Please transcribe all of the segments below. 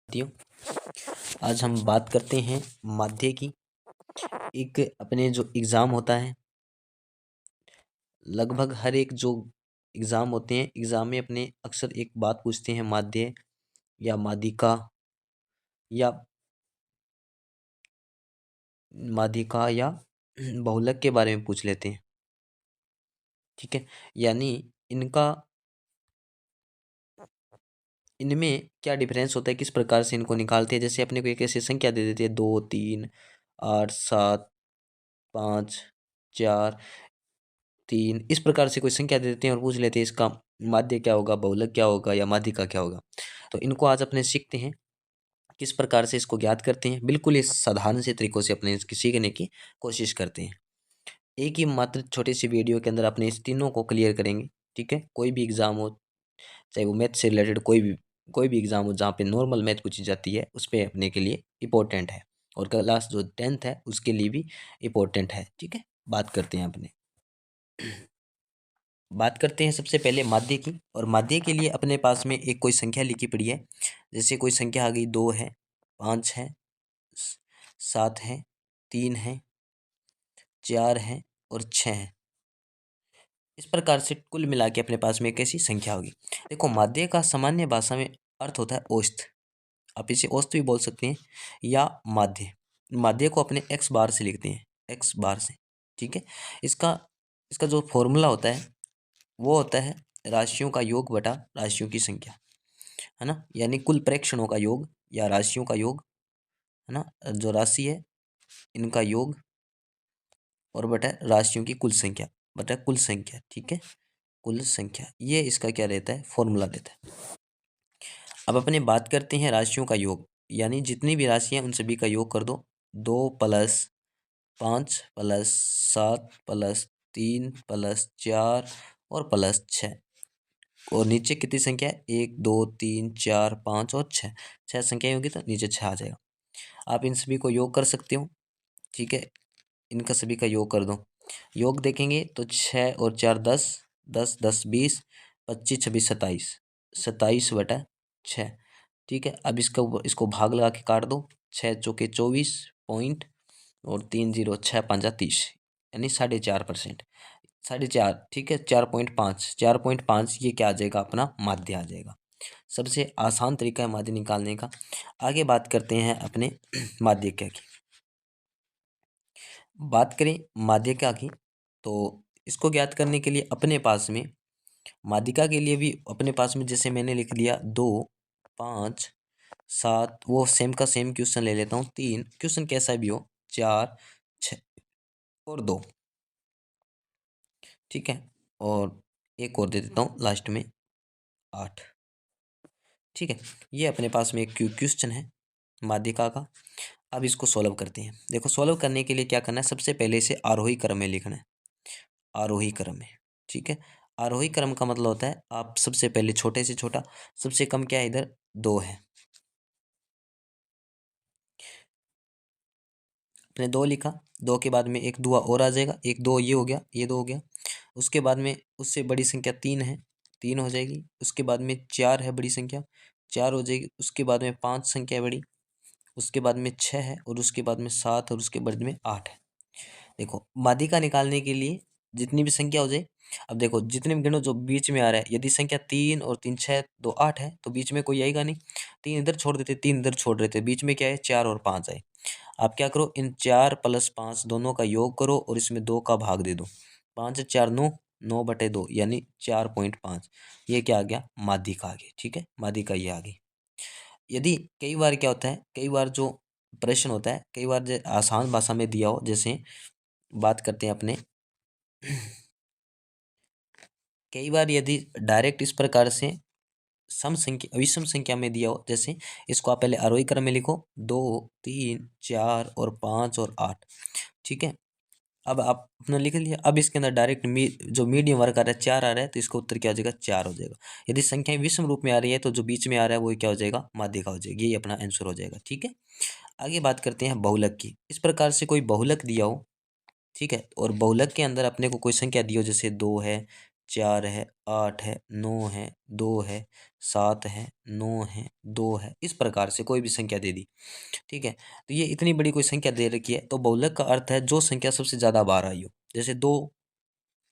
साथियों, आज हम बात करते हैं माध्य की। एक अपने जो एग्ज़ाम होता है, लगभग हर एक जो एग्ज़ाम होते हैं, एग्ज़ाम में अपने अक्सर एक बात पूछते हैं, माध्य या माध्यिका या या बहुलक के बारे में पूछ लेते हैं। ठीक है, यानी इनका इनमें क्या डिफरेंस होता है, किस प्रकार से इनको निकालते हैं। जैसे अपने को एक ऐसी संख्या दे देती है 2, 3, 8, 7, 5, 4, 3, इस प्रकार से कोई संख्या दे देते हैं और पूछ लेते हैं इसका माध्य क्या होगा, बहुलक क्या होगा या माध्यिका क्या होगा। तो इनको आज अपने सीखते हैं, किस प्रकार से इसको ज्ञात करते हैं। बिल्कुल इस साधारण से तरीकों से अपने इसकी सीखने की कोशिश करते हैं। एक ही मात्र छोटी सी वीडियो के अंदर अपने इस तीनों को क्लियर करेंगे। ठीक है, कोई भी एग्जाम हो, चाहे वो मैथ से रिलेटेड कोई भी एग्जाम हो जहाँ पे नॉर्मल मैथ पूछी जाती है, उस पर अपने के लिए इम्पोर्टेंट है। और क्लास जो 10th है उसके लिए भी इम्पोर्टेंट है। ठीक है, बात करते हैं अपने बात करते हैं सबसे पहले माध्य की। और माध्य के लिए अपने पास में एक कोई संख्या लिखी पड़ी है। जैसे कोई संख्या आ गई, 2 है, 5 है, 7 है, 3 है, 4 है और 6 है। इस प्रकार से कुल मिला के अपने पास में एक ऐसी संख्या होगी। देखो, माध्य का सामान्य भाषा में अर्थ होता है औसत। आप इसे औसत भी बोल सकते हैं या माध्य। माध्य को अपने एक्स बार से लिखते हैं, एक्स बार से। ठीक है, इसका इसका जो फॉर्मूला होता है वो होता है राशियों का योग बटा राशियों की संख्या, है ना। यानी कुल प्रेक्षणों का योग या राशियों का योग, है ना। जो राशि है इनका योग और बटा राशियों की कुल संख्या, बटा कुल संख्या। ठीक है, कुल संख्या, ये इसका क्या रहता है, फॉर्मूला देता है। अब अपने बात करते हैं राशियों का योग, यानी जितनी भी राशियां उन सभी का योग कर दो। 2+5+7+3+4 और +6। और नीचे कितनी संख्या है, 1, 2, 3, 4, 5 और 6। 6 संख्याएं होगी तो नीचे 6 आ जाएगा। आप इन सभी को योग कर सकते हो। ठीक है, इनका सभी का योग कर दो। योग देखेंगे तो 6 और 4 10, 10 10 20, 25 26 27, 27/6। ठीक है, अब इसको भाग लगा के काट दो। 6 चौके 24 पॉइंट और 3 0 6 5 30, यानी 4.5%। 4.5, ठीक है, 4.5, 4.5 ये क्या आ जाएगा, अपना माध्य आ जाएगा। सबसे आसान तरीका है माध्य निकालने का। आगे बात करते हैं अपने माध्यिका की। बात करें माध्यिका की तो इसको ज्ञात करने के लिए अपने पास में माध्यिका के लिए भी अपने पास में, जैसे मैंने लिख लिया 2, 5, 7, वो सेम का सेम क्वेश्चन ले लेता हूँ। 3 क्वेश्चन कैसा भी हो, 4, 6 और 2। ठीक है, और एक और दे देता हूँ लास्ट में, 8। ठीक है, ये अपने पास में एक क्वेश्चन है माध्यिका का। अब इसको सॉल्व करते हैं। देखो, सॉल्व करने के लिए क्या करना है, सबसे पहले इसे आरोही क्रम में लिखना है, आरोही क्रम में। ठीक है, आरोही क्रम का मतलब होता है आप सबसे पहले छोटे से छोटा, सबसे कम क्या है, इधर 2 है, आपने 2 लिखा। 2 के बाद में एक दुआ और आ जाएगा, एक 2 ये हो गया, ये 2 हो गया। उसके बाद में उससे बड़ी संख्या 3 है, 3 हो जाएगी। उसके बाद में 4 है बड़ी संख्या, 4 हो जाएगी। उसके बाद में 5 संख्या है बड़ी, उसके बाद में 6 है और उसके बाद में 7 और उसके बाद में 8 है। देखो, माध्यिका निकालने के लिए जितनी भी संख्या हो जाए, अब देखो जितने भी गिनो जो बीच में आ रहा है, यदि संख्या 3 और 3 6 2 8 है तो बीच में कोई आएगा नहीं। 3 इधर छोड़ देते, 3 इधर छोड़ देते, बीच में क्या है, 4 और 5 आए। आप क्या करो, इन 4 + 5 दोनों का योग करो और इसमें 2 का भाग दे दो। 5 4 9, 9/2 यानी 4.5। ये क्या आ गया, माध्यिका आ गई। ठीक है, माध्यिका ये आ गई। यदि कई बार क्या होता है, कई बार जो प्रश्न होता है, कई बार आसान भाषा में दिया हो, जैसे बात करते हैं अपने कई बार यदि डायरेक्ट इस प्रकार से सम संख्या विषम संख्या में दिया हो, जैसे इसको आप पहले आरोही क्रम में लिखो, 2 3 4 और 5 और 8। ठीक है, अब आप अपना लिख लिया। अब इसके अंदर डायरेक्ट जो मीडियम वर्ग आ रहा है 4 आ रहा है, तो इसका उत्तर क्या हो जाएगा, 4 हो जाएगा। यदि संख्याएं विषम रूप में आ रही है तो जो बीच में आ रहा है वो क्या हो जाएगा, माध्यिका हो जाएगी। यही अपना आंसर हो जाएगा। ठीक है, आगे बात करते हैं बहुलक की। इस प्रकार से कोई बहुलक दिया हो, ठीक है, और बहुलक के अंदर अपने को कोई संख्या दी हो, जैसे 2 है, 4 है, 8 है, 9 है, 2 है, 7 है, 9 है, 2 है, इस प्रकार से कोई भी संख्या दे दी। ठीक है, तो ये इतनी बड़ी कोई संख्या दे रखी है, तो बहुलक का अर्थ है जो संख्या सबसे ज़्यादा बार आई हो। जैसे दो,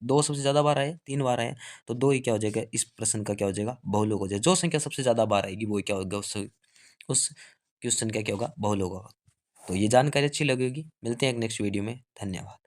दो सबसे ज़्यादा बार आए, 3 बार आए, तो दो ही क्या हो जाएगा, इस प्रश्न का क्या हो जाएगा, बहुलक हो जाएगा। जो संख्या सबसे ज़्यादा बार आएगी वो क्या होगा, उस क्वेश्चन का क्या होगा, बहुलक होगा। तो ये जानकारी अच्छी लगेगी। मिलते हैं एक नेक्स्ट वीडियो में। धन्यवाद।